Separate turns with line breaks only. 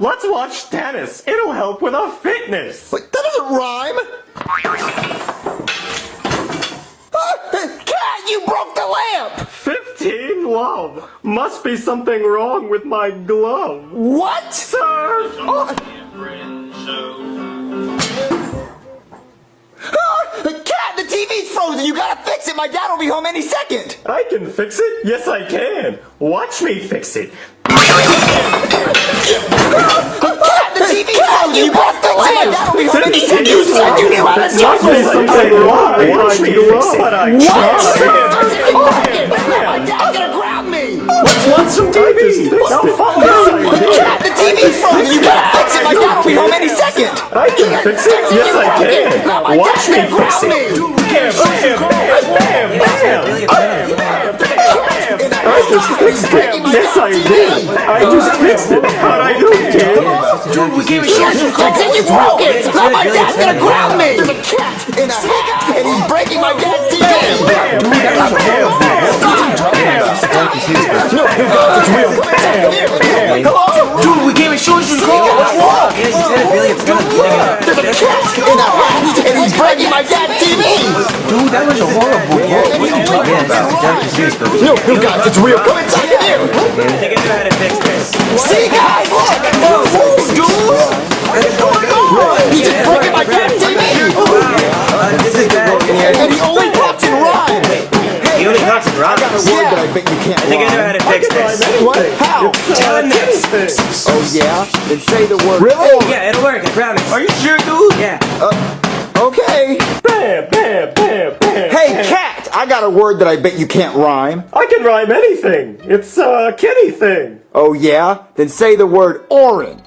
Let's watch tennis. It'll help with our fitness.
Wait, that doesn't rhyme. Cat, you broke the lamp.
15 love. Must be something wrong with my glove.
What?
Sir!
Cat, the TV's frozen. You gotta fix it. My dad will be home any second.
I can fix it? Yes, I can. Watch me fix it.
Cat, the TV's frozen. You gotta fix it. My dad will be home any second. You said you knew how to
Must be
solve
something wrong with
Watch
my
me
glove.
fix it.
But I
What?
tried.
My dad's gonna grab me.
Let's watch some TV. Now follow me.
Cat, the TV's frozen. You gotta fix it. My dad will be home any second.
I can fix it? Yes, I can. Watch me fix it. I just fixed it. Yes, I did. I just fixed it. But I don't care.
Dude, we gave a shot. You broke it. Now my dad's gonna grab me. There's a cat and he's breaking my dad's TV. Dude, we gave a short call. What's wrong? There's a cat and he's breaking my dad's TV.
Dude, that was a horrible game.
No, guys, it's real. Come inside here.
I think I know how to fix this.
See, guys, look. Dude, what's going on? He's just breaking my dad's TV.
This is bad.
And he only talks in rhymes.
He only talks in rhymes.
I got a word that I bet you can't
I think I know how to fix this.
What? How? Oh, yeah? Then say the word. Really?
Yeah, it'll work, I promise.
Are you sure, dude?
Yeah.
Okay.
Bam, bam, bam, bam.
Hey, cat! I got a word that I bet you can't rhyme.
I can rhyme anything. It's a kitty thing.
Oh, yeah? Then say the word orange.